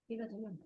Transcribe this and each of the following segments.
ঠিক আছে ma'am.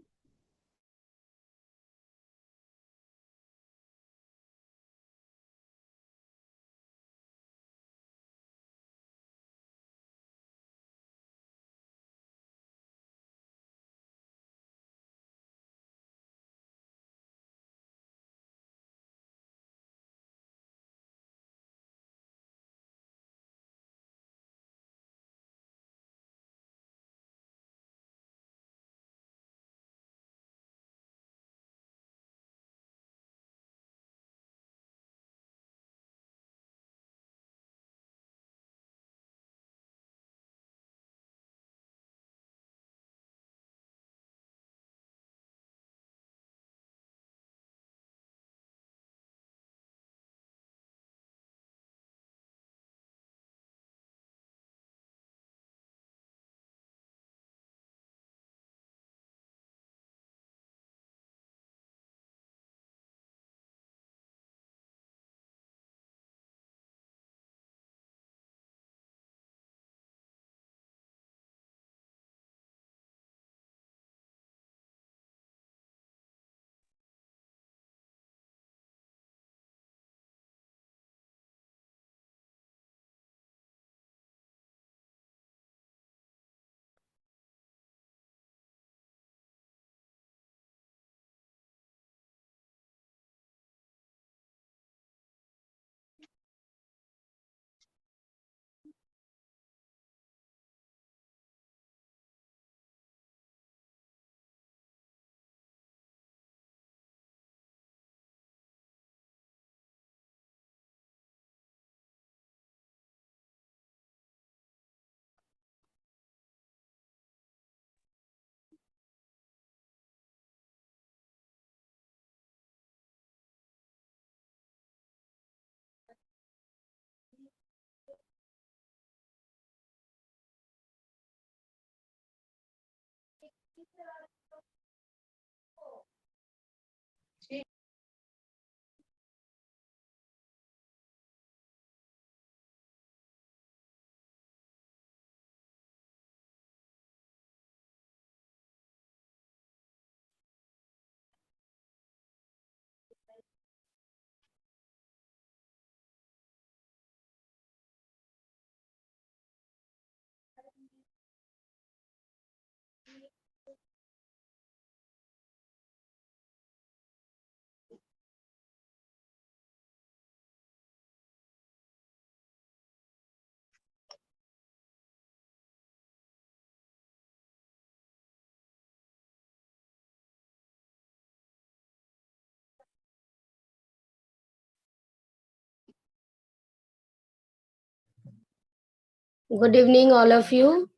Good evening, all of you.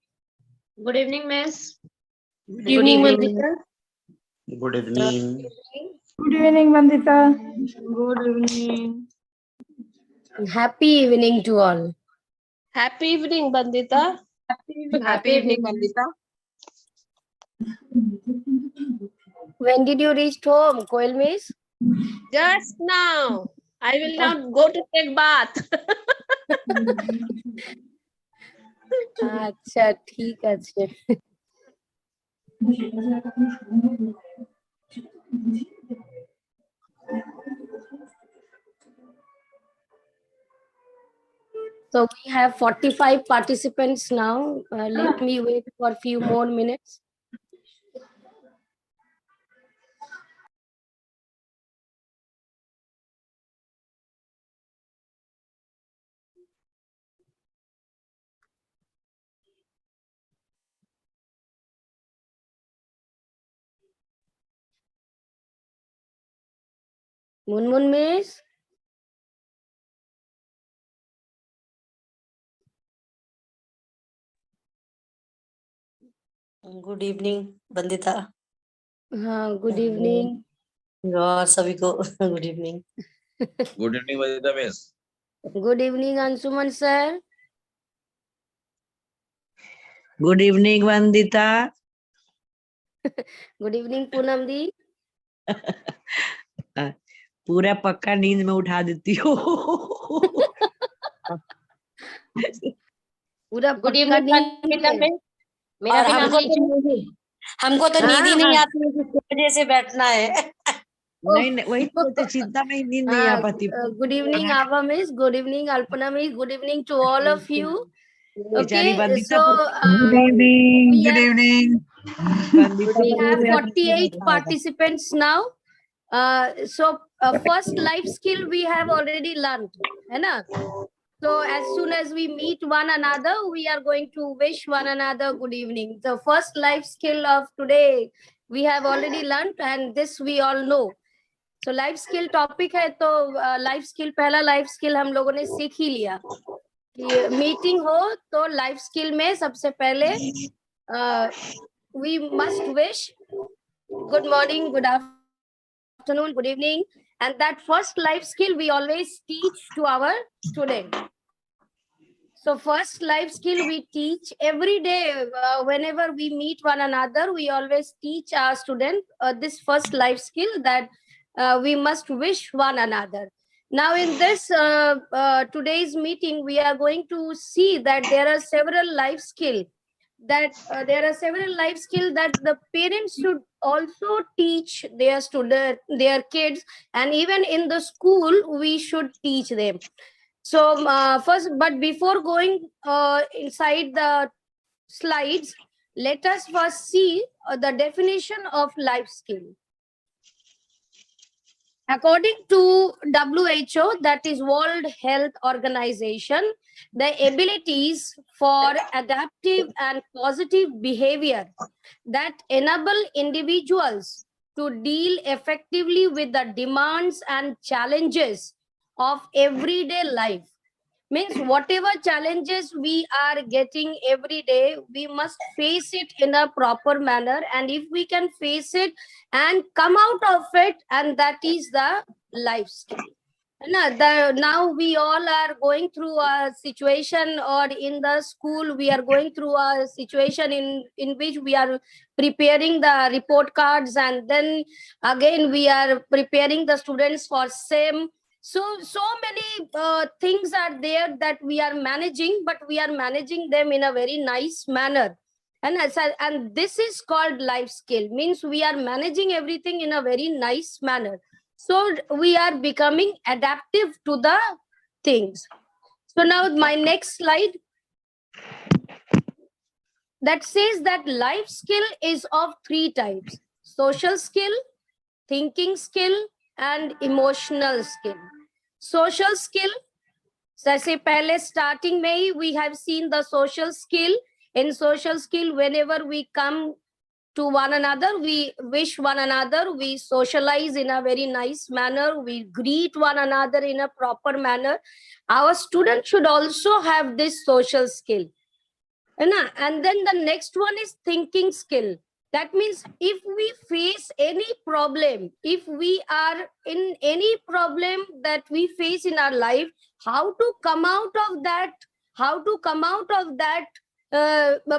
Good evening, miss. Good evening, Vandita. Good evening. Good evening, Vandita. Good evening. Happy evening to all. Happy evening, Bandita. Happy evening, Vandita. When did you reach home, Koel Miss? Just now. I will now go to take bath. আচ্ছা ঠিক আছে। So we have 45 participants now. Let me wait for a few more minutes. Munmun Miss? Good evening Bandita हाँ, good evening. और सभी को good evening. Good evening, Vandita Miss. Good evening, Ansuman sir. Good evening Vandita. Good evening, Poonam di. पूरा पक्का नींद में उठा देती हो। पूरा Good पक्का evening, नींद Bandita. में। मेरा और भी नाम हमको लीजिए। हमको तो नींद ही नहीं हाँ। आती है, किस वजह से बैठना है। नहीं नहीं, वही तो चिंता में नींद नहीं आ पाती। Good evening, Ava Miss. Good evening, Alpana Miss. Good evening to all of you. बेचारी Okay, Bandita so Good evening. we Good are- evening. Bandita we को have पूरा 48 नींद आ रहा है। participants now. First life skill we have already learned, है ना? So as soon as we meet one another, we are going to wish one another good evening. The first life skill of today we have already learned, and this we all know. So life skill topic है, तो life skill, पहला life skill हम लोगों ने सीख ही लिया कि meeting हो तो लाइफ स्किल में सबसे पहले we must wish good morning, good afternoon, good evening, and that first life skill we always teach to our student. So first life skill we teach every day, whenever we meet one another, we always teach our student this first life skill, that we must wish one another. Now in this today's meeting, we are going to see that there are several life skill that the parents should also teach their student, their kids, and even in the school we should teach them. So but before going inside the slides, let us first see the definition of life skill. According to WHO, that is World Health Organization, the abilities for adaptive and positive behavior that enable individuals to deal effectively with the demands and challenges of everyday life. Means whatever challenges we are getting every day, we must face it in a proper manner, and if we can face it and come out of it, and that is the life skill. Now we all are going through a situation, or in the school we are going through a situation in which we are preparing the report cards, and then again we are preparing the students for SEM. So many things are there that we are managing, but we are managing them in a very nice manner. And this is called life skill, means we are managing everything in a very nice manner. So we are becoming adaptive to the things. So now my next slide, that says that life skill is of 3 types: social skill, thinking skill, and emotional skill. Social skill, जैसे पहले starting में ही we have seen the social skill. In social skill, whenever we come to one another, we wish one another, we socialize in a very nice manner, we greet one another in a proper manner. Our students should also have this social skill. And then the next one is thinking skill. That means if we face any problem, if we are in any problem that we face in our life, how to come out of that,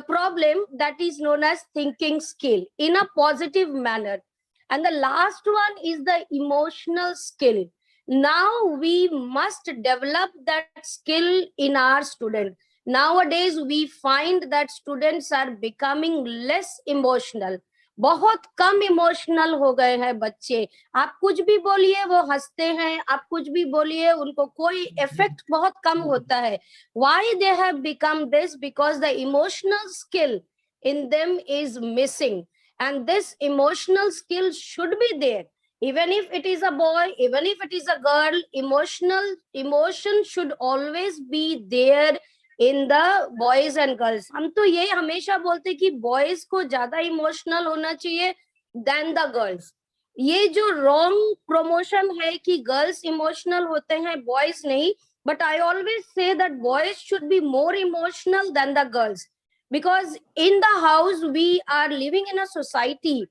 problem, that is known as thinking skill in a positive manner. And the last one is the emotional skill. Now we must develop that skill in our student. Nowadays we find that students are becoming less emotional. बहुत कम emotional हो गए हैं बच्चे. आप कुछ भी बोलिए वो हंसते हैं, आप कुछ भी बोलिए उनको कोई इफेक्ट बहुत कम होता है. Why they have become this? Because the emotional skill in them is missing, and this emotional skill should be there. Even if it is a boy, even if it is a girl, emotion should always be there in the boys and girls. हम तो ये हमेशा बोलते कि boys को ज्यादा emotional होना चाहिए than the girls. ये जो wrong promotion है कि girls emotional होते हैं, boys नहीं. But I always say that boys should be more emotional than the girls, because in the house we are living in a society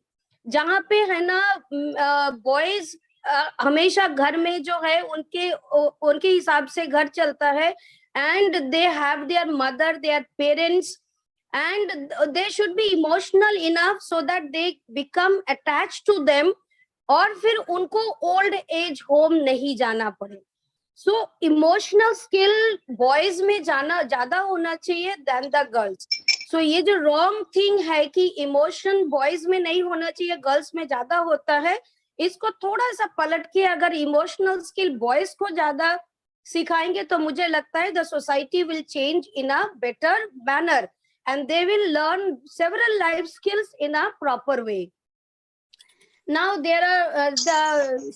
जहाँ पे है ना boys हमेशा घर में जो है उनके हिसाब से घर चलता है, and they have their mother, their parents, and they should be emotional enough so that they become attached to them, और फिर उनको old age home नहीं जाना पड़े. So emotional skill boys में जाना ज्यादा होना चाहिए than the girls. सो ये जो रॉन्ग थिंग है कि इमोशन बॉयज में नहीं होना चाहिए, गर्ल्स में ज्यादा होता है, इसको थोड़ा सा पलट के अगर इमोशनल स्किल बॉयज को ज्यादा सिखाएंगे तो मुझे लगता है the society will change in a better manner and they will learn several life skills in a proper way. Now there are the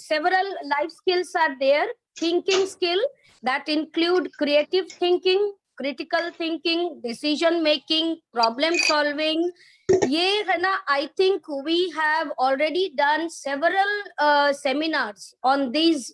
several life skills are there. Thinking skill that include creative thinking, critical thinking, decision making, problem solving. ये है ना, I think we have already done several seminars on these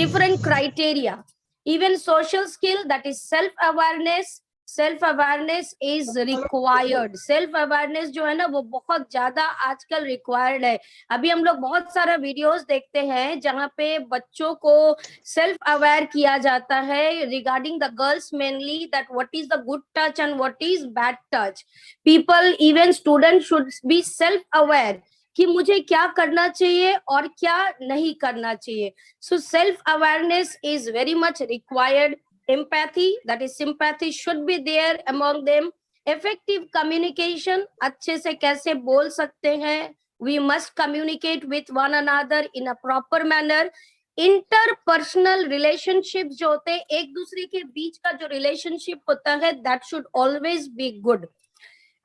different criteria. Even social skill, that is self-awareness. Self awareness is required. Self awareness जो है ना वो बहुत ज्यादा आजकल रिक्वायर्ड है. अभी हम लोग बहुत सारा वीडियोस देखते हैं जहां पे बच्चों को सेल्फ अवेयर किया जाता है regarding the girls mainly, that what is the good touch and what is bad touch. People, even student should be self aware कि मुझे क्या करना चाहिए और क्या नहीं करना चाहिए. So self awareness is very much required. Empathy, that is sympathy, should be there among them. Effective communication, अच्छे से कैसे बोल सकते हैं. We must communicate with one another in a proper manner. Interpersonal relationships जो होते हैं, एक दूसरे के बीच का जो relationship होता है, that should always be good.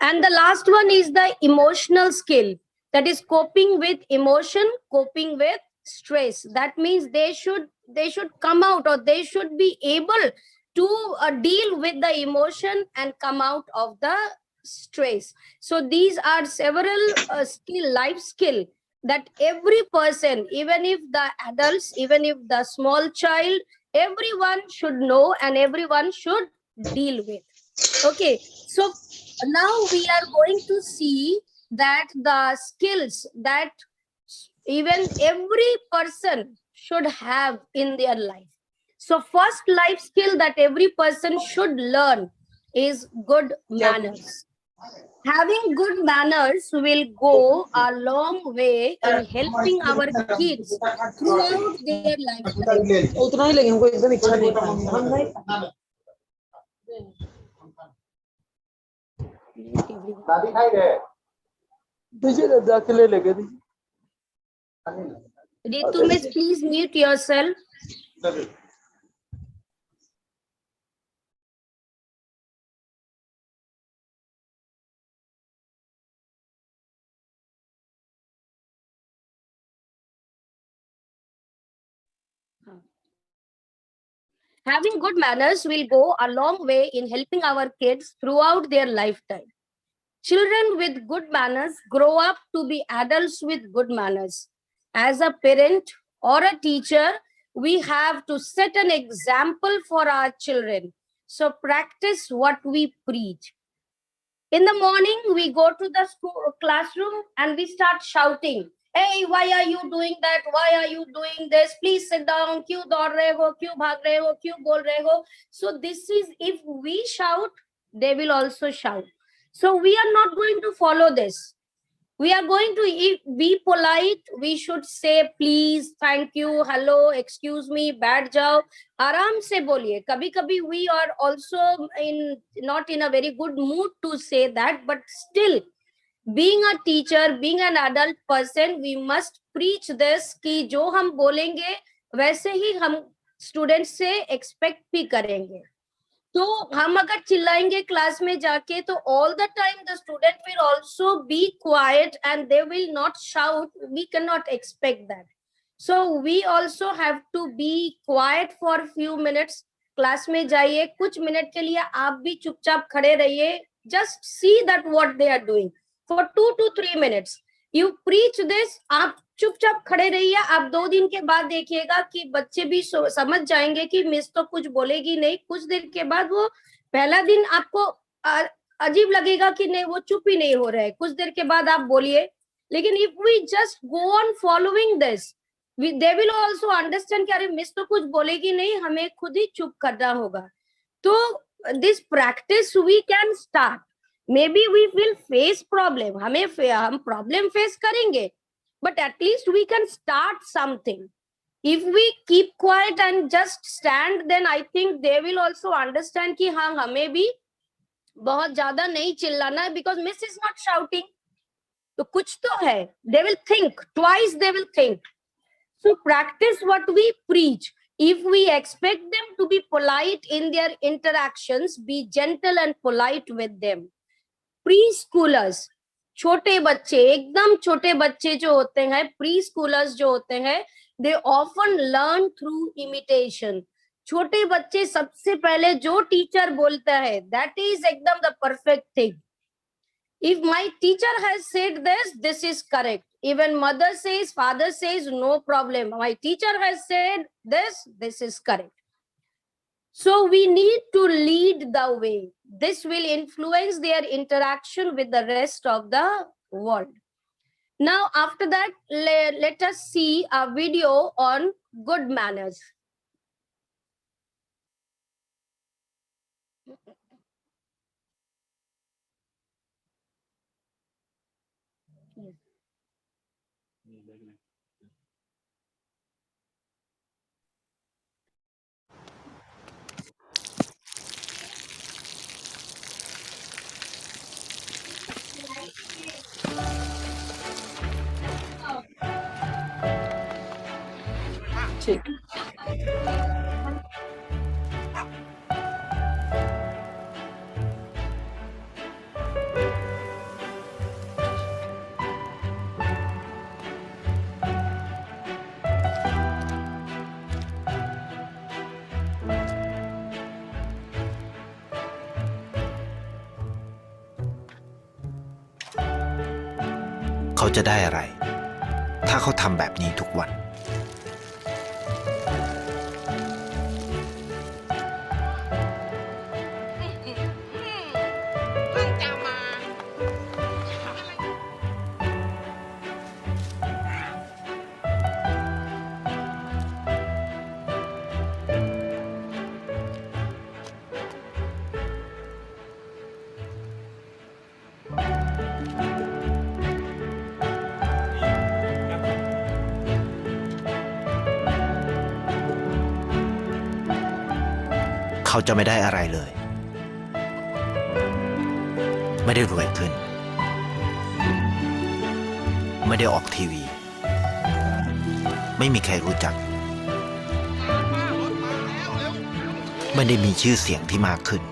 And the last one is the emotional skill, that is coping with emotion, coping with stress. That means they should come out, or they should be able to deal with the emotion and come out of the stress. So these are several life skill that every person, even if the adults, even if the small child, everyone should know and everyone should deal with. Okay, so now we are going to see that the skills that even every person should have in their life. So first life skill that every person should learn is good manners. Having good manners will go a long way in helping our kids throughout their lifetime. उतना ही लगे हमको एकदम इच्छा नहीं था हम नहीं दीजिए ना जाके ले लेके दीजिए. Ritu miss, please mute yourself. Having good manners will go a long way in helping our kids throughout their lifetime. Children with good manners grow up to be adults with good manners. As a parent or a teacher, we have to set an example for our children. So practice what we preach. In the morning, we go to the classroom and we start shouting, "Hey, why are you doing that? Why are you doing this? Please sit down. Kyun daud rahe ho? Kyun bhag rahe ho? Kyun bol rahe ho?" So this is, if we shout, they will also shout. So we are not going to follow this. We are going to be polite. We should say please, thank you, hello, excuse me, बैठ जाओ, आराम से बोलिए. कभी कभी we are also not in a very good mood to say that, but still, being a teacher, being an adult person, we must preach this कि जो हम बोलेंगे वैसे ही हम स्टूडेंट से एक्सपेक्ट भी करेंगे. तो हम अगर चिल्लाएंगे क्लास में जाके तो all the time the student will also be quiet and they will not shout. We cannot expect that. So we also have to be quiet for a few minutes. Class में जाइए, कुछ minute के लिए आप भी चुपचाप खड़े रहिए. Just see that what they are doing for 2 to 3 minutes. You preach this, आप चुपचाप खड़े रहिए. आप 2 दिन के बाद देखिएगा कि बच्चे भी समझ जाएंगे कि मिस तो कुछ बोलेगी नहीं. कुछ देर के बाद वो, पहला दिन आपको अजीब लगेगा कि नहीं वो चुप ही नहीं हो रहा है, कुछ देर के बाद आप बोलिए. लेकिन if we just go on following this, they will also understand कि अरे मिस तो कुछ बोलेगी नहीं, हमें खुद ही चुप करना होगा. तो this practice we can start. Maybe we will face problem, हम problem face करेंगे, but at least we can start something. If we keep quiet and just stand, then I think they will also understand कि हाँ हमें भी बहुत ज्यादा नहीं चिल्लाना है because miss is not shouting. तो कुछ तो है. They will think twice. They will think. So practice what we preach. If we expect them to be polite in their interactions, be gentle and polite with them. Preschoolers, छोटे बच्चे, एकदम छोटे बच्चे जो होते हैं, preschoolers जो होते हैं, they often learn through imitation. छोटे बच्चे सबसे पहले जो टीचर बोलता है, that is एकदम the perfect thing. If my teacher has said this, this is correct. Even mother says, father says, no problem. My teacher has said this, this is correct. So we need to lead the way. This will influence their interaction with the rest of the world. Now, after that, let us see a video on good manners.ๆเขาจะได้อะไร ถ้าเขาทำแบบนี้ทุกวันเขาจะไม่ได้อะไรเลย ไม่ได้รวยขึ้น ไม่ได้ออกทีวี ไม่มีใครรู้จัก ไม่ได้มีชื่อเสียงที่มากขึ้น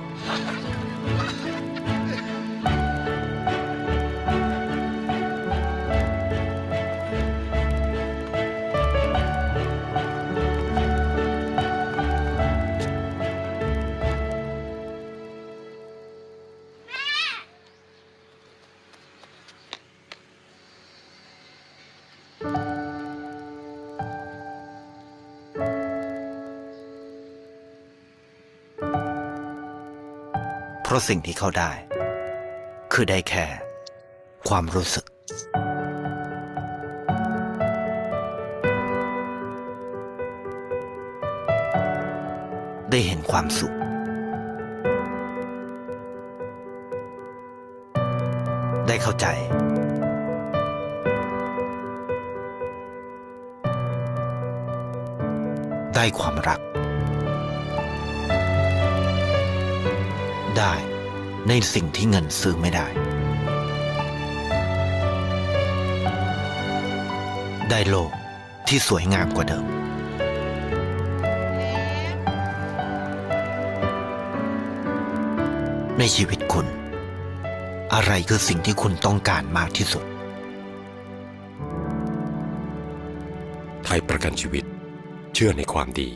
เพราะสิ่งที่เขาได้ คือได้แค่ความรู้สึก ได้เห็นความสุข ได้เข้าใจ ได้ความรัก ได้ในสิ่งที่เงินซื้อไม่ได้ ได้โลกที่สวยงามกว่าเดิม ในชีวิตคุณ อะไรคือสิ่งที่คุณต้องการมากที่สุด ไทยประกันชีวิตเชื่อในความดี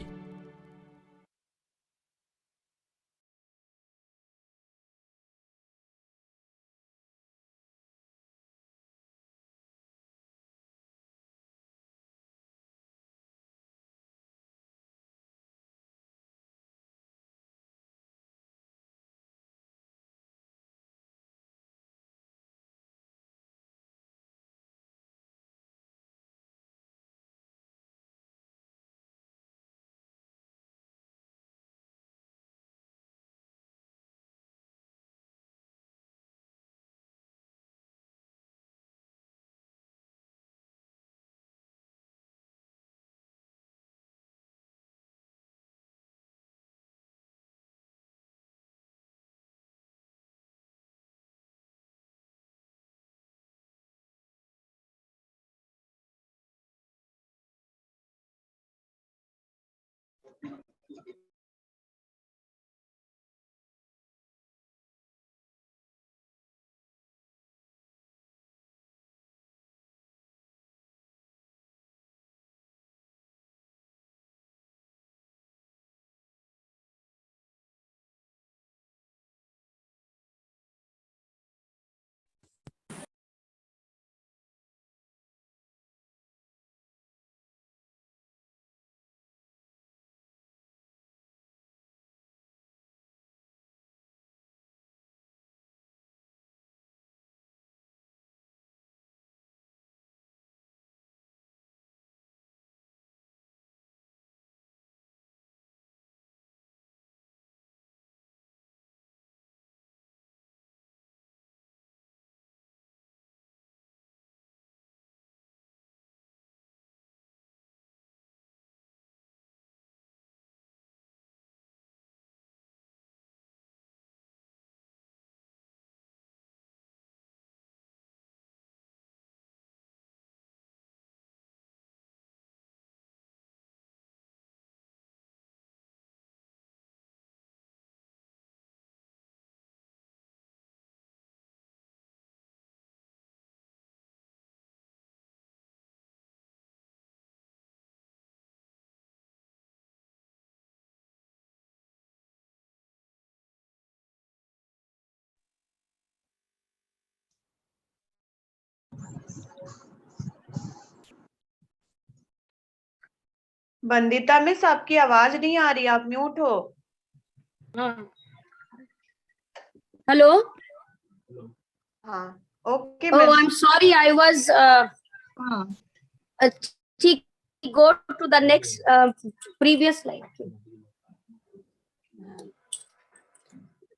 Bandita miss आपकी आवाज नहीं आ रही, आप mute हो। Hello. हाँ okay Oh, miss. I'm sorry. I was. Go to the next previous slide.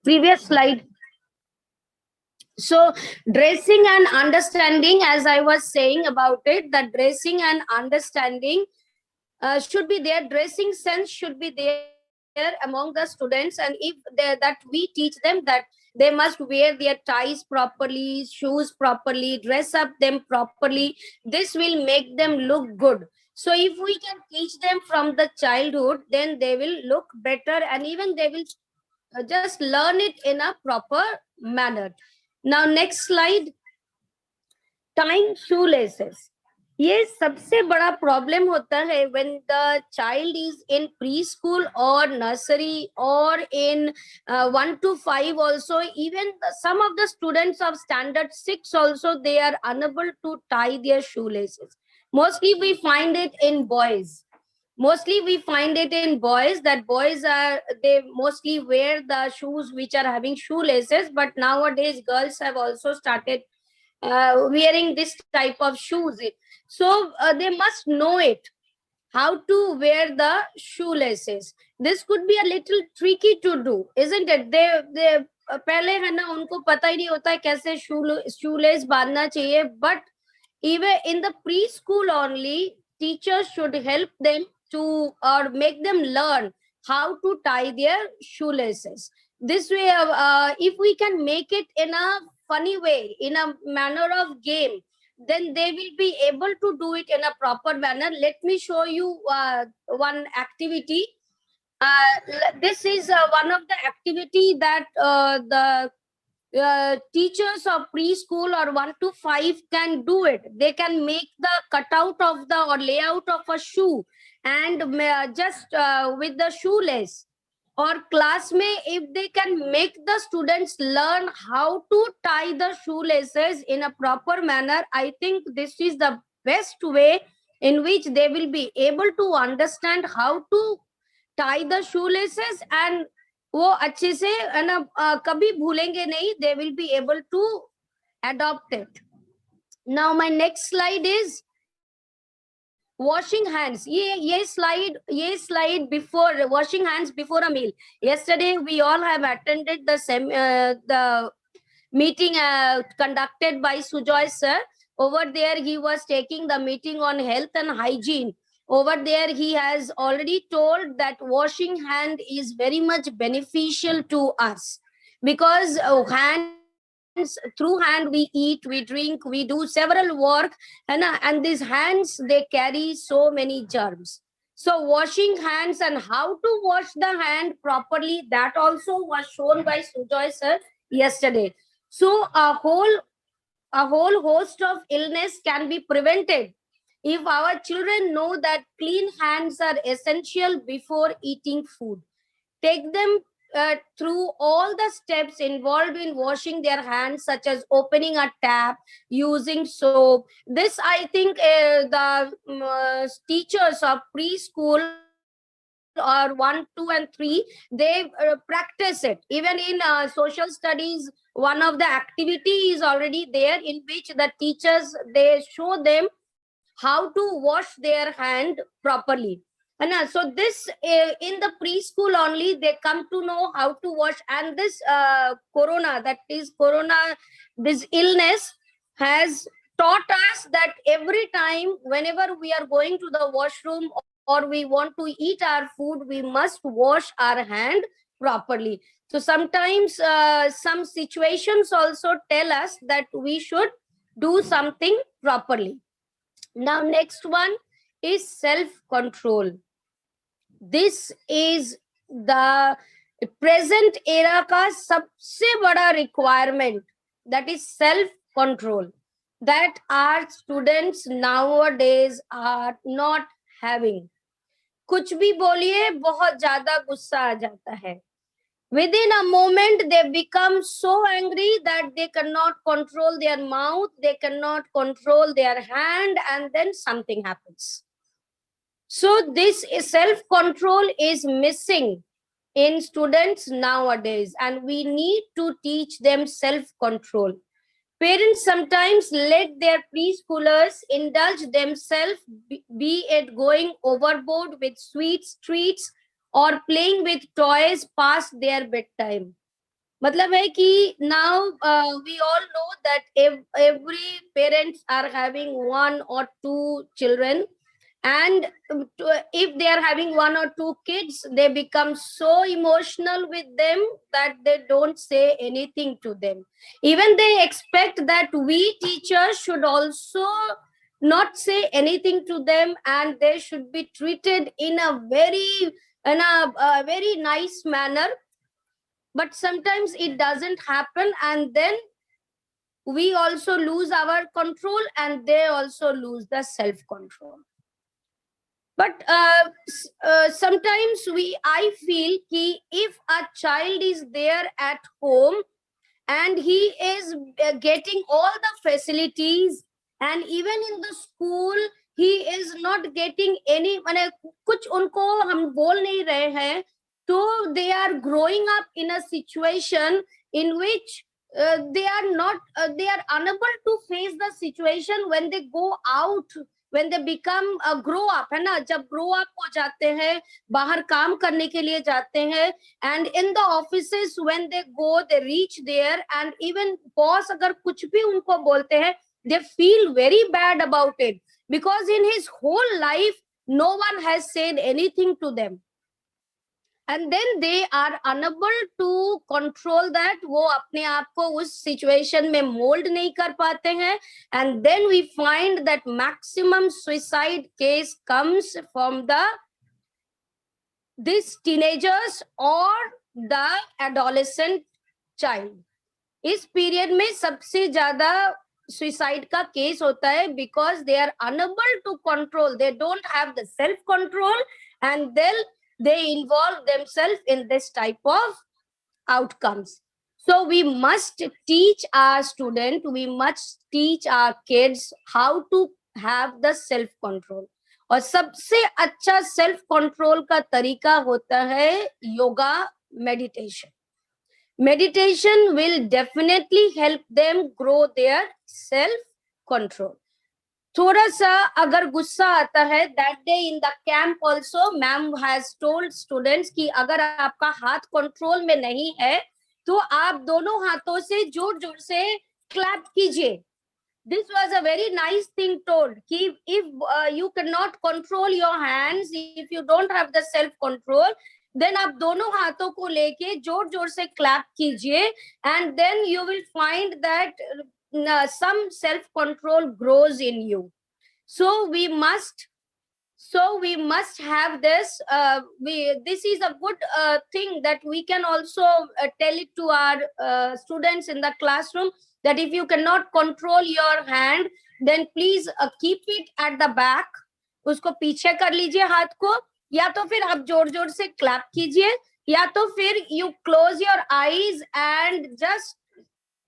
Previous slide. So dressing and understanding, as I was saying about it, that dressing and understanding should be there. Dressing sense should be there among the students, and if that we teach them that they must wear their ties properly, shoes properly, dress up them properly, this will make them look good. So if we can teach them from the childhood, then they will look better, and even they will just learn it in a proper manner. Now next slide. Tying shoelaces. ये सबसे बड़ा problem होता है when the child is in preschool or nursery or in 1 to 5 also. Even some of the students of standard 6 also, they are unable to tie their shoelaces. Mostly we find it in boys. That boys they mostly wear the shoes which are having shoelaces, but nowadays girls have also started wearing this type of shoes. So they must know it, how to wear the shoelaces. This could be a little tricky to do, isn't it? They पहले है ना, उनको पता ही नहीं होता है कैसे shoelace बांधना चाहिए. But even in the preschool only, teachers should help them to or make them learn how to tie their shoelaces. This way, if we can make it in a funny way, in a manner of game, then they will be able to do it in a proper manner. Let me show you one activity. This is one of the activity that the teachers of preschool or 1 to 5 can do it. They can make the cutout of the or layout of a shoe and just with the shoelace. Or class mein, if they can make the students learn how to tie the shoelaces in a proper manner, I think this is the best way in which they will be able to understand how to tie the shoelaces, and वो अच्छे से है ना कभी भूलेंगे नहीं. They will be able to adopt it. Now my next slide is washing hands. ये slide before washing hands before a meal. Yesterday we all have attended the meeting conducted by Sujoy sir. Over there he was taking the meeting on health and hygiene. Over there he has already told that washing hand is very much beneficial to us, because through hand we eat, we drink, we do several work, and these hands, they carry so many germs. So washing hands and how to wash the hand properly, that also was shown by Sujoy sir yesterday. So a whole host of illness can be prevented if our children know that clean hands are essential before eating food. Take them through all the steps involved in washing their hands, such as opening a tap, using soap. This, I think, the teachers of preschool or 1, 2, and 3, they practice it. Even in social studies, one of the activity is already there, in which the teachers, they show them how to wash their hand properly. And so this in the preschool only, they come to know how to wash. And this corona, this illness has taught us that every time, whenever we are going to the washroom or we want to eat our food, we must wash our hand properly. So sometimes some situations also tell us that we should do something properly. Now next one is self-control. This is the present era का सबसे बड़ा requirement, that is self-control, that our students nowadays are not having. कुछ भी बोलिए, बहुत ज्यादा गुस्सा आ जाता है. Within a moment, they become so angry that they cannot control their mouth, they cannot control their hand, and then something happens. So this self-control is missing in students nowadays, and we need to teach them self-control. Parents sometimes let their preschoolers indulge themselves, be it going overboard with sweets, treats, or playing with toys past their bedtime. मतलब है कि now we all know that every parents are having one or two children, and if they are having one or two kids, they become so emotional with them that they don't say anything to them. Even they expect that we teachers should also not say anything to them, and they should be treated in a very nice manner. But sometimes it doesn't happen, and then we also lose our control, and they also lose the self-control. But sometimes I feel कि if a child is there at home and he is getting all the facilities, and even in the school he is not getting any, माने कुछ उनको हम बोल नहीं रहे हैं, तो they are growing up in a situation in which they are unable to face the situation when they go out, when they become grow up, है ना, जब grow up हो जाते हैं, बाहर काम करने के लिए जाते हैं, and in the offices when they go, they reach there, and even boss अगर कुछ भी उनको बोलते हैं, they feel very bad about it, because in his whole life no one has said anything to them, and then they are unable to control that. वो अपने आप को उस situation में mold नहीं कर पाते हैं, and then we find that maximum suicide case comes from these teenagers or the adolescent child. इस period में सबसे ज़्यादा suicide का case होता है, because they are unable to control, they don't have the self control, and they involve themselves in this type of outcomes. So we must teach our student, we must teach our kids how to have the self control. और सबसे अच्छा self control का तरीका होता है yoga, meditation. Meditation will definitely help them grow their self control. थोड़ा सा अगर गुस्सा आता है, that day in the camp also ma'am has told students कि अगर आपका हाथ कंट्रोल में नहीं है तो आप दोनों हाथों से जोर जोर से क्लैप कीजिए. This was a very nice thing told कि if you cannot control your hands, if you don't have the self control, then आप दोनों हाथों को लेके जोर जोर से क्लैप कीजिए, and then you will find that some self control grows in you. So we must have this. This is a good thing that we can also tell it to our students in the classroom, that if you cannot control your hand, then please keep it at the back. उसको पीछे कर लीजिए हाथ को, या तो फिर आप जोर जोर से क्लैप कीजिए, या तो फिर you close your eyes and just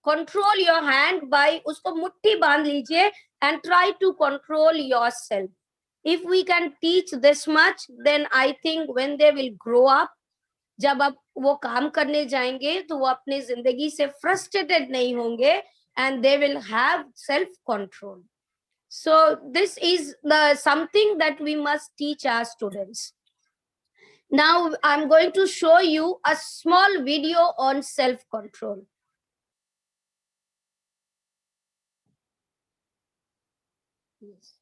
control your hand by उसको मुट्ठी बांध लीजिए and try to control yourself. If we can teach this much, then I think when they will grow up, जब अब वो काम करने जाएंगे तो वो अपने जिंदगी से frustrated नहीं होंगे, and they will have self control. So this is the something that we must teach our students. Now I'm going to show you a small video on self control. Yes.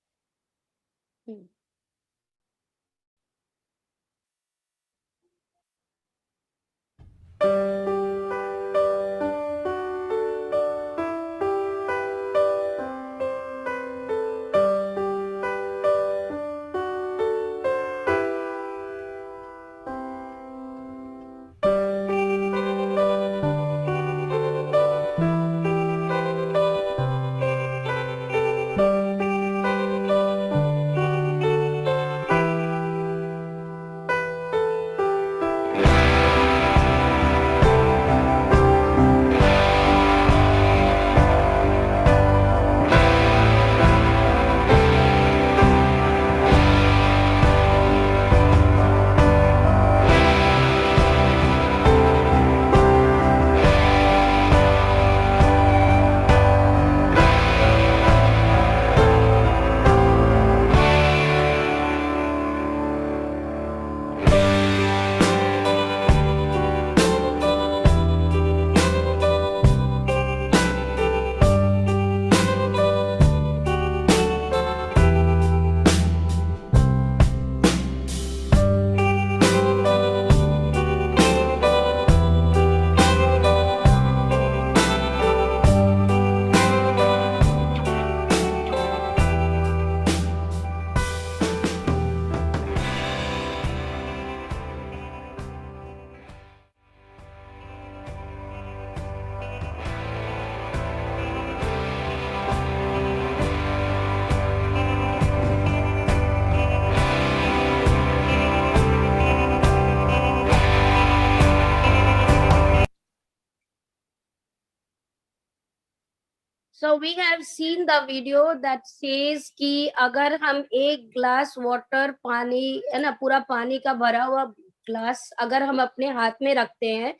So we have seen the video that says कि अगर हम एक glass water पानी है ना, पूरा पानी का भरा हुआ ग्लास अगर हम अपने हाथ में रखते हैं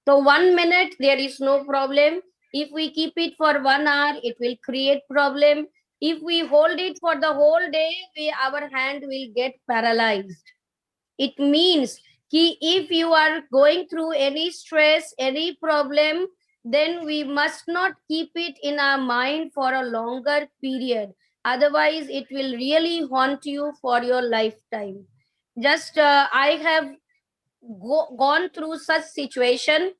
तो 1 minute there is no problem. If we keep it for 1 hour, it will create problem. If we hold it for the whole day, our hand will get paralyzed. It means कि if you are going through any stress, any problem, then we must not keep it in our mind for a longer period. Otherwise, it will really haunt you for your lifetime. Just I have gone through such situation,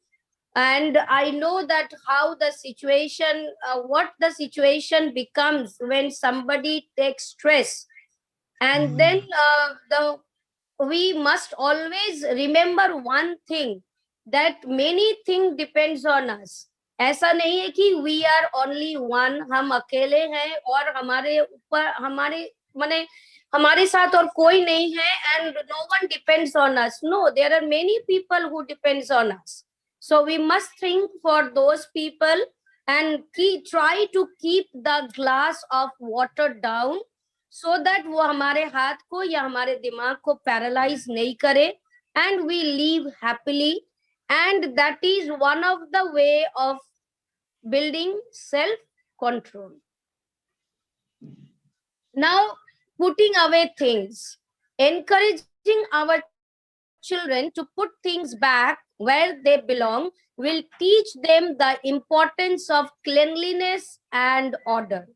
and I know that how the situation, what the situation becomes when somebody takes stress. And then we must always remember one thing, that many things depends on us. ऐसा नहीं है कि we are only one, हम अकेले हैं और हमारे ऊपर हमारे साथ और कोई नहीं है, and no one depends on us. No, there are many people who depends on us. So we must think for those people and try to keep the glass of water down, so that वो हमारे हाथ को या हमारे दिमाग को paralyse नहीं करे, and we live happily. And that is one of the way of building self-control. Now, putting away things, encouraging our children to put things back where they belong will teach them the importance of cleanliness and order.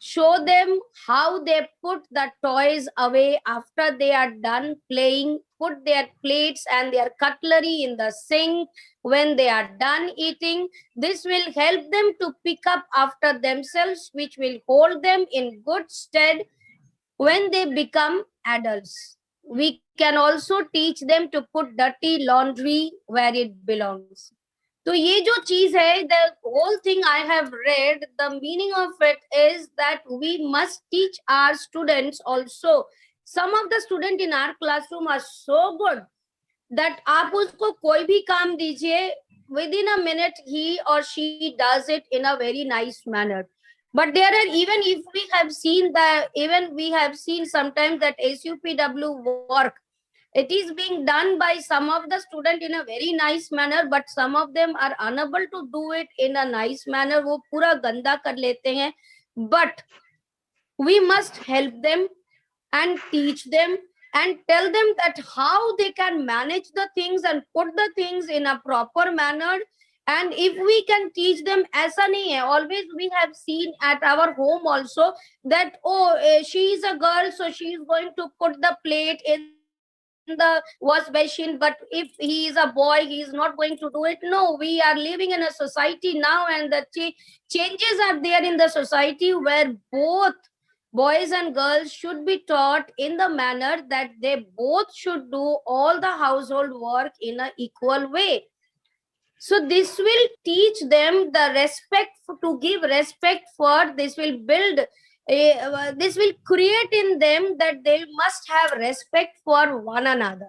Show them how they put the toys away after they are done playing, put their plates and their cutlery in the sink when they are done eating. This will help them to pick up after themselves, which will hold them in good stead when they become adults. We can also teach them to put dirty laundry where it belongs. तो ये जो चीज है, the whole thing I have read, the meaning of it is that we must teach our students also. Some of the students in our classroom are so good that आप उसको कोई भी काम दीजिए, within a minute he or she does it in a very nice manner. But there are, even if we have seen sometimes that SUPW work, it is being done by some of the students in a very nice manner, but some of them are unable to do it in a nice manner. वो पूरा गंदा कर लेते हैं. But we must help them and teach them and tell them that how they can manage the things and put the things in a proper manner. And if we can teach them, ऐसा नहीं है, always we have seen at our home also that, she is a girl, so she is going to put the plate in the wash basin, but if he is a boy, he is not going to do it. No, we are living in a society now, and the changes are there in the society where both boys and girls should be taught in the manner that they both should do all the household work in an equal way. So this will teach them the respect, to give respect for, this will build, this will create in them that they must have respect for one another.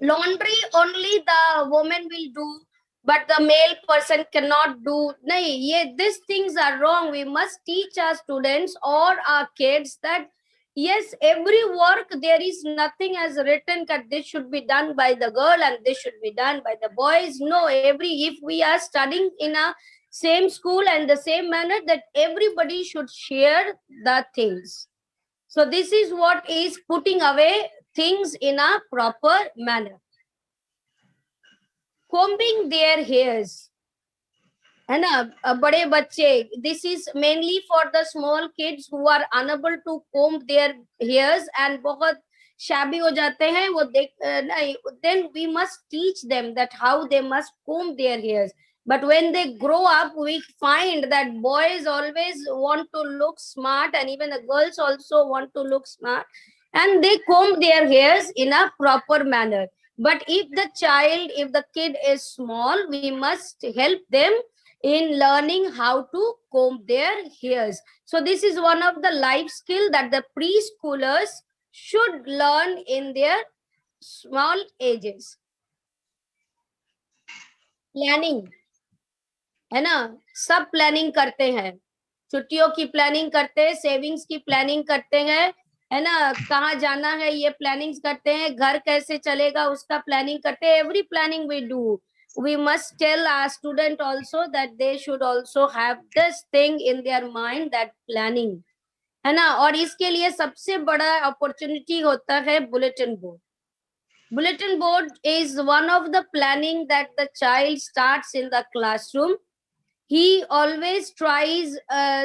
Laundry only the woman will do, but the male person cannot do. These things are wrong. We must teach our students or our kids that yes, every work, there is nothing as written that this should be done by the girl and this should be done by the boys. No, if we are studying in a same school and the same manner, that everybody should share the things. So this is what is putting away things in a proper manner. Combing their hairs. है ना, बड़े बच्चे, this is mainly for the small kids who are unable to comb their hairs and बहुत shabby हो जाते हैं वो then we must teach them that how they must comb their hairs. But when they grow up, we find that boys always want to look smart, and even the girls also want to look smart, and they comb their hairs in a proper manner. But if the kid is small, we must help them in learning how to comb their hairs. So this is one of the life skill that the preschoolers should learn in their small ages. Planning. है ना, सब planning करते हैं, छुट्टियों की planning करते हैं, savings की प्लानिंग करते हैं, है ना, कहाँ जाना है ये प्लानिंग करते हैं, घर कैसे चलेगा उसका प्लानिंग करते हैं. Every planning we do. We must tell our student also that they should also have this thing in their mind, that planning, है ना. और इसके लिए सबसे बड़ा अपॉर्चुनिटी होता है bulletin board. Bulletin board is one of the planning that the child starts in the classroom. He always tries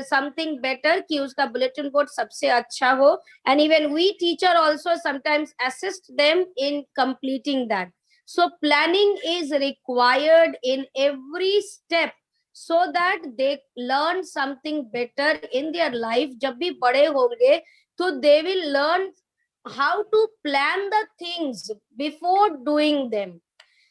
something better कि उसका bulletin board सबसे अच्छा हो, and even we teacher also sometimes assist them in completing that. So planning is required in every step so that they learn something better in their life. जब भी बड़े होंगे तो they will learn how to plan the things before doing them.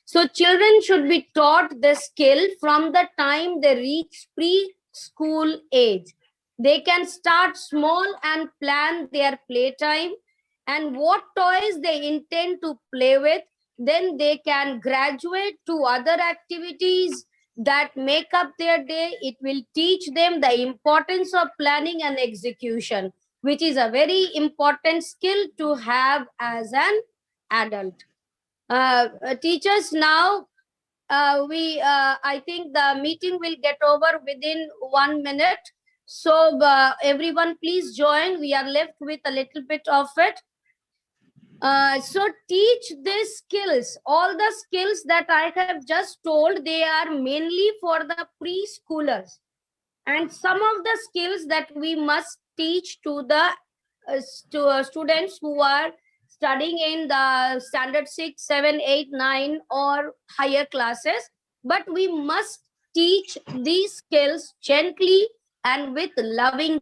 So children should be taught the skill from the time they reach preschool age. They can start small and plan their playtime and what toys they intend to play with. Then they can graduate to other activities that make up their day. It will teach them the importance of planning and execution, which is a very important skill to have as an adult. Teachers, now I think the meeting will get over within 1 minute. So everyone please join. We are left with a little bit of it. So teach these skills. All the skills that I have just told, they are mainly for the preschoolers. And some of the skills that we must teach to the students who are studying in the standard 6, 7, 8, 9 or higher classes. But we must teach these skills gently and with loving.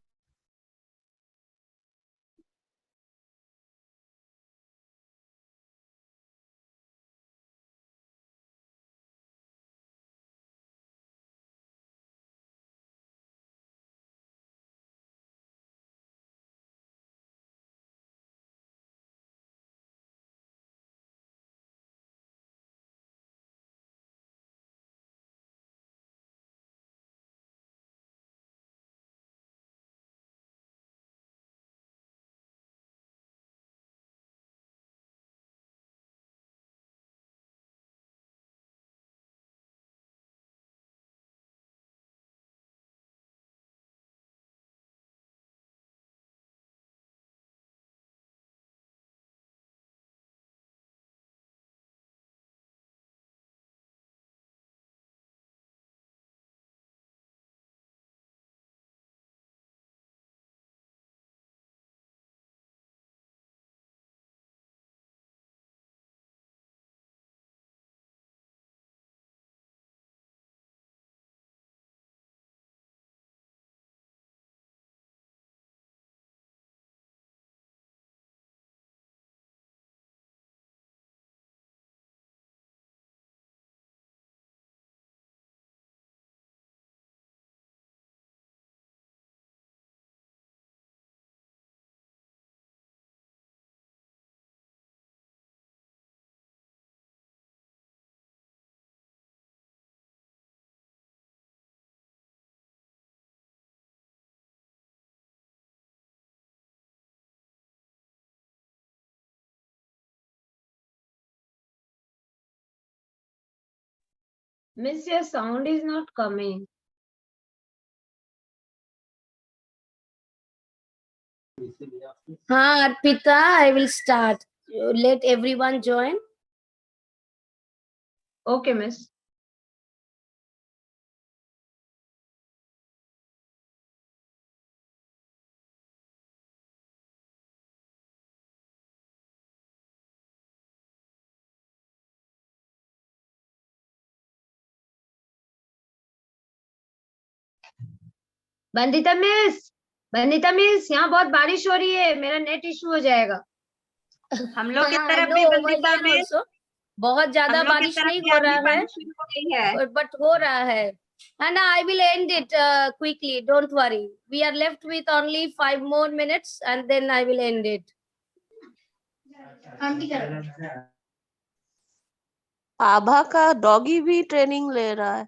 Miss, your sound is not coming. Arpita, I will start. Let everyone join. Okay, Miss. Bandita miss, यहाँ बहुत बारिश हो रही है, मेरा net issue हो जाएगा. हम लोग की हाँ, तरफ I भी know, बंदिता over here में also. बहुत ज्यादा हम लोग की बारिश तरफ नहीं भी हो अभी रहा है, बारिश शुरू हो गई है. but हो रहा है. And I will end it quickly. Don't worry. We are left with only 5 more minutes, and then I will end it. आभा का डॉगी भी ट्रेनिंग ले रहा है.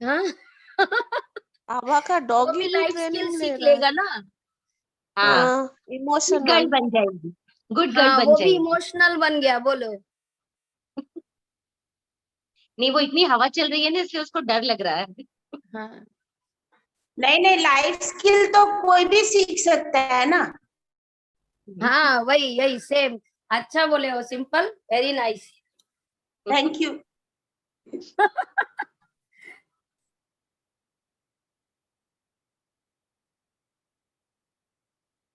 हाँ? आभा का वो डॉगी भी भी लाइफ स्किल ट्रेनिंग ले सीख रहा है। लेगा ना। हाँ, गुड गर्ल इमोशनल। बन जाएगी, गुड गर्ल हाँ, बन वो भी जाएगी। इमोशनल बन गया। बोलो। नहीं, वो इतनी हवा चल रही है ना, इसलिए उसको डर लग रहा है। हाँ नहीं नहीं, लाइफ स्किल तो कोई भी सीख सकता है ना। हाँ, वही यही सेम। अच्छा बोले हो, simple, very nice. Thank you.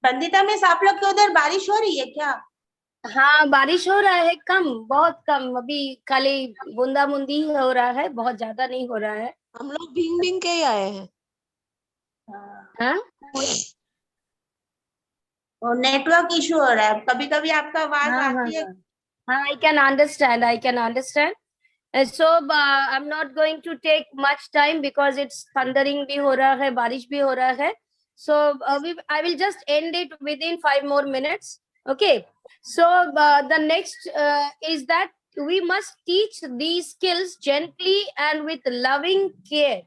Bandita miss, आप लोग के उधर बारिश हो रही है क्या? हाँ, बारिश हो रहा है, कम, बहुत कम। अभी खाली बूंदा बूंदी हो रहा है, बहुत ज्यादा नहीं हो रहा है। हम लोग भींग भींग के ही आए हैं। हाँ नेटवर्क इशू हो रहा है, कभी कभी आपका आवाज हाँ हाँ आती है। हाँ, I can understand. I can understand. So I'm not going to take much time because it's thundering भी हो रहा है, बारिश भी हो रहा है. So I will just end it within 5 more minutes. Okay. So the next is that we must teach these skills gently and with loving care.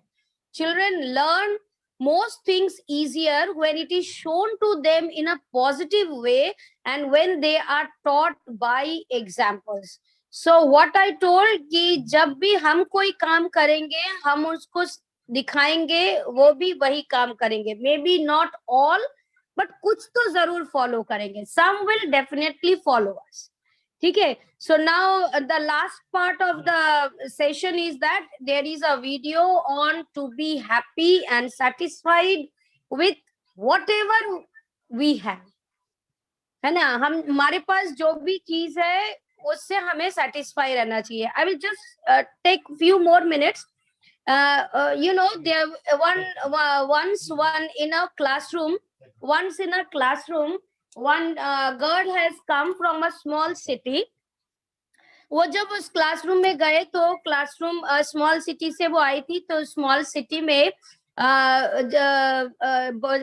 Children learn most things easier when it is shown to them in a positive way and when they are taught by examples. So what I told कि जब भी हम कोई काम करेंगे, हम उसको दिखाएंगे, वो भी वही काम करेंगे. Maybe not all, but कुछ तो जरूर follow करेंगे. Some will definitely follow us. ठीक है. So now the last part of the session is that there is a video on to be happy and satisfied with whatever we have. है ना, हम हमारे पास जो भी चीज है उससे हमें satisfy रहना चाहिए. I will just take few more minutes. You know, there once in a classroom, one girl has come from a small city. वो जब उस क्लासरूम में गए तो क्लासरूम स्मॉल सिटी से वो आई थी, तो स्मॉल सिटी में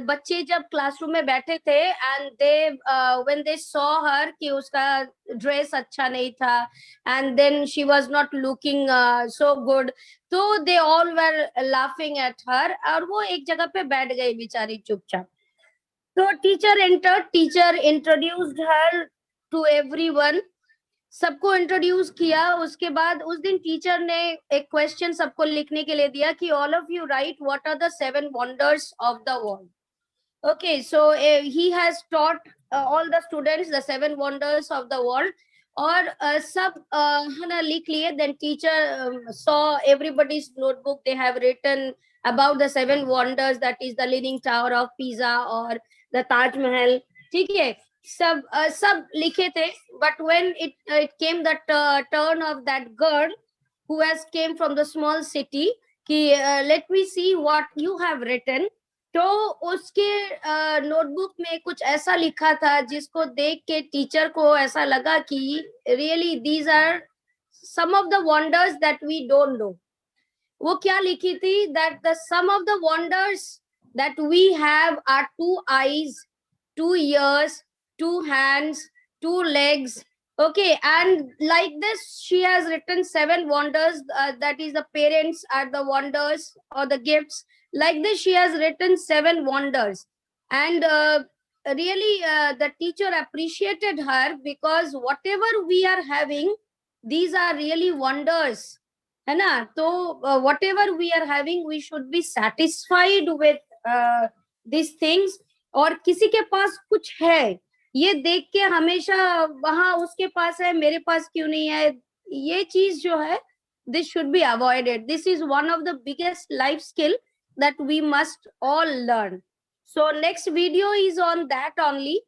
बच्चे जब क्लासरूम में बैठे थे and they when they saw her कि उसका ड्रेस अच्छा नहीं था and then she was not looking so good, तो they all were laughing at her और वो एक जगह पे बैठ गई बेचारी चुपचाप. तो teacher introduced her to everyone, सबको इंट्रोड्यूस किया. उसके बाद उस दिन टीचर ने एक क्वेश्चन सबको लिखने के लिए दिया कि all of you write what are the 7 wonders of the world. Okay, so he has taught all the students the 7 wonders of the world और सब है ना लिख लिए. Then teacher saw everybody's notebook, they have written about the 7 wonders, that is the leaning tower of Pisa और the Taj Mahal. ठीक है, सब लिखे थे. But when it came the turn of that girl who has came from the small city कि let me see what you have written, तो उसके notebook में कुछ ऐसा लिखा था जिसको देख के टीचर को ऐसा लगा कि really these are some of the wonders that we don't know. वो क्या लिखी थी, that the some of the wonders that we have are 2 eyes, 2 ears, 2 hands, 2 legs. Okay, and like this she has written 7 wonders, that is the parents are the wonders or the gifts. Like this she has written 7 wonders and really the teacher appreciated her because whatever we are having, these are really wonders, है ना. तो whatever we are having, we should be satisfied with these things. और किसी के पास कुछ है ये देख के हमेशा वहां उसके पास है, मेरे पास क्यों नहीं है, ये चीज जो है, this should be avoided. This is one of the biggest life skill that we must all learn. So next video is on that only.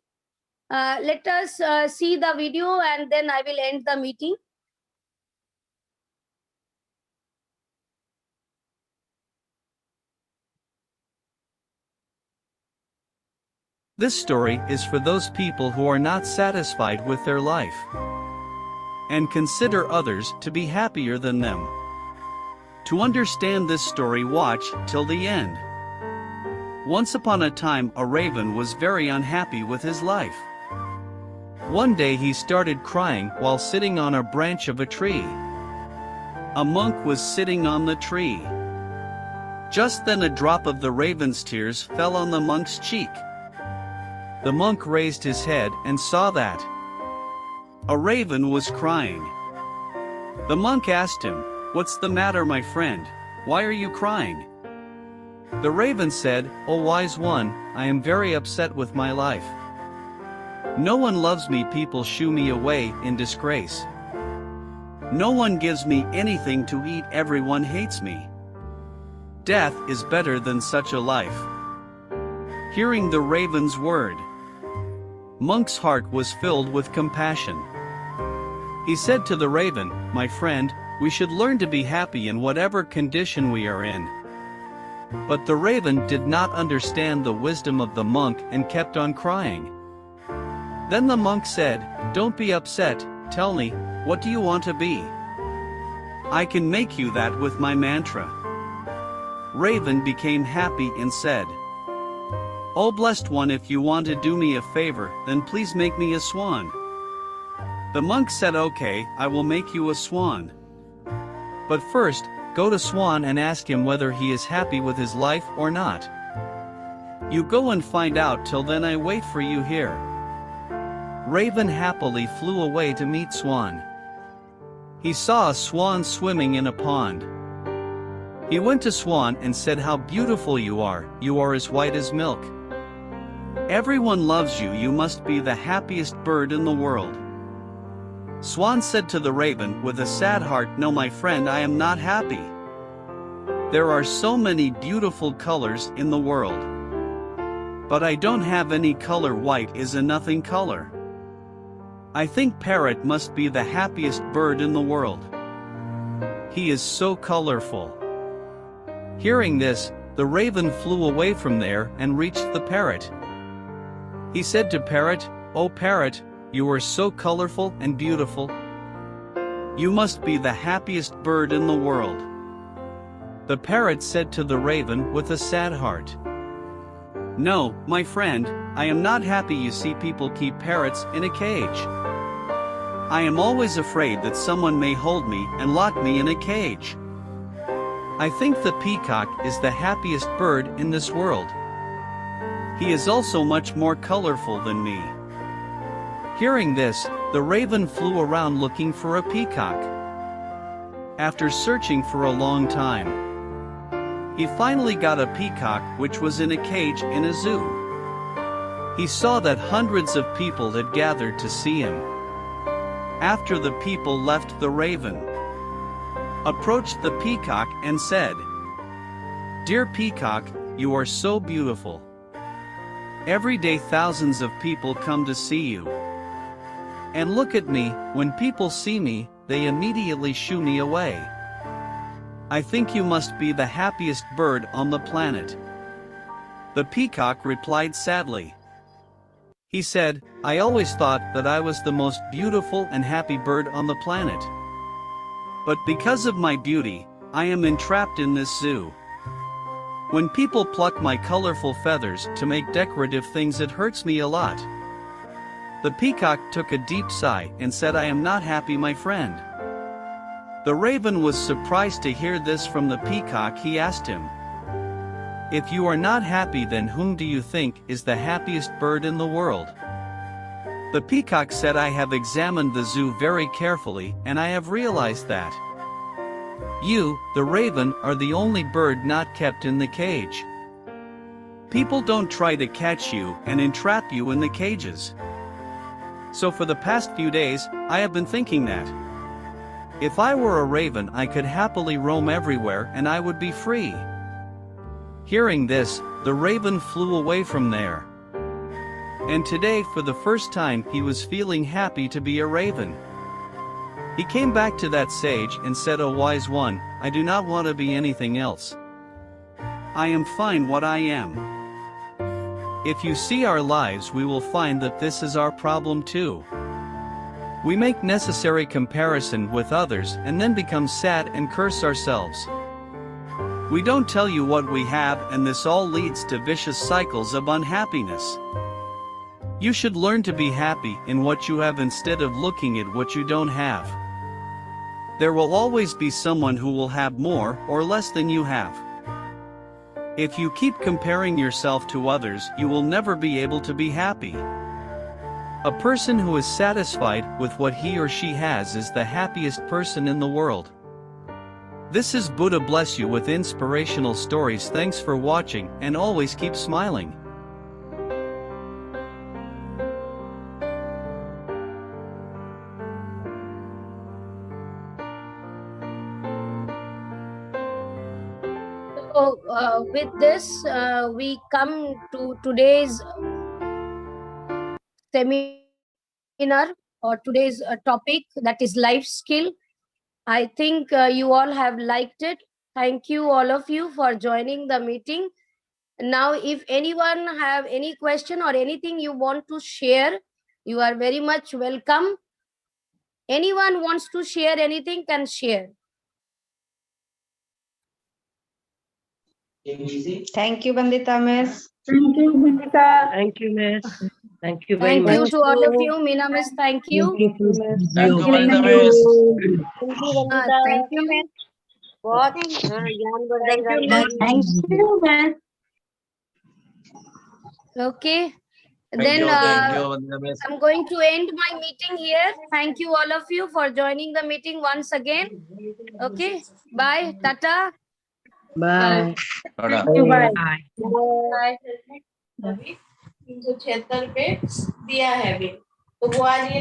Let us see the video and then I will end the meeting. This story is for those people who are not satisfied with their life and consider others to be happier than them. To understand this story, watch till the end. Once upon a time, a raven was very unhappy with his life. One day he started crying while sitting on a branch of a tree. A monk was sitting on the tree. Just then a drop of the raven's tears fell on the monk's cheek. The monk raised his head and saw that a raven was crying. The monk asked him, "What's the matter, my friend? Why are you crying?" The raven said, "O wise one, I am very upset with my life. No one loves me, people shoo me away in disgrace. No one gives me anything to eat, everyone hates me. Death is better than such a life." Hearing the raven's word, Monk's heart was filled with compassion. He said to the raven, "My friend, we should learn to be happy in whatever condition we are in." But the raven did not understand the wisdom of the monk and kept on crying. Then the monk said, "Don't be upset, tell me, what do you want to be? I can make you that with my mantra." Raven became happy and said, "O blessed one, if you want to do me a favor, then please make me a swan." The monk said, "Okay, I will make you a swan. But first, go to Swan and ask him whether he is happy with his life or not. You go and find out, till then I wait for you here." Raven happily flew away to meet Swan. He saw a swan swimming in a pond. He went to Swan and said, "How beautiful you are as white as milk. Everyone loves you, you must be the happiest bird in the world." Swan said to the raven with a sad heart, "No, my friend, I am not happy. There are so many beautiful colors in the world. But I don't have any color. White is a nothing color. I think parrot must be the happiest bird in the world. He is so colorful." Hearing this, the raven flew away from there and reached the parrot. He said to parrot, "O parrot, you are so colorful and beautiful. You must be the happiest bird in the world." The parrot said to the raven with a sad heart, "No, my friend, I am not happy. You see, people keep parrots in a cage. I am always afraid that someone may hold me and lock me in a cage. I think the peacock is the happiest bird in this world. He is also much more colorful than me." Hearing this, the raven flew around looking for a peacock. After searching for a long time, he finally got a peacock which was in a cage in a zoo. He saw that hundreds of people had gathered to see him. After the people left, the raven approached the peacock and said, "Dear peacock, you are so beautiful. Every day thousands of people come to see you. And look at me, when people see me, they immediately shoo me away. I think you must be the happiest bird on the planet." The peacock replied sadly. He said, "I always thought that I was the most beautiful and happy bird on the planet. But because of my beauty, I am entrapped in this zoo. When people pluck my colorful feathers to make decorative things, it hurts me a lot." The peacock took a deep sigh and said, "I am not happy, my friend." The raven was surprised to hear this from the peacock. He asked him, "If you are not happy, then whom do you think is the happiest bird in the world?" The peacock said, "I have examined the zoo very carefully, and I have realized that you, the raven, are the only bird not kept in the cage. People don't try to catch you and entrap you in the cages. So for the past few days, I have been thinking that if I were a raven, I could happily roam everywhere and I would be free." Hearing this, the raven flew away from there. And today, for the first time, he was feeling happy to be a raven. He came back to that sage and said, "O wise one, I do not want to be anything else. I am fine what I am." If you see our lives, we will find that this is our problem too. We make necessary comparison with others and then become sad and curse ourselves. We don't tell you what we have, and this all leads to vicious cycles of unhappiness. You should learn to be happy in what you have instead of looking at what you don't have. There will always be someone who will have more or less than you have. If you keep comparing yourself to others, you will never be able to be happy. A person who is satisfied with what he or she has is the happiest person in the world. This is Buddha bless you with inspirational stories. Thanks for watching and always keep smiling. So with this, we come to today's seminar or today's topic, that is life skill. I think you all have liked it. Thank you all of you for joining the meeting. Now, if anyone have any question or anything you want to share, you are very much welcome. Anyone wants to share anything can share. Thank you, Vandita Miss. Thank you, Vandita. Thank you, miss. Thank you very Thank you much. to all of you. Meena miss, thank you. Thank you, Thank Vandita you. miss. Thank you. What? Thank you, Miss. Okay. Thank Then you, Vandita miss. I'm going to end my meeting here. Thank you all of you for joining the meeting once again. Okay. Bye. Tata. Bye. Tada. Thank you, bye. Bye. Bye. 376 पे दिया है अभी तो वो आज ये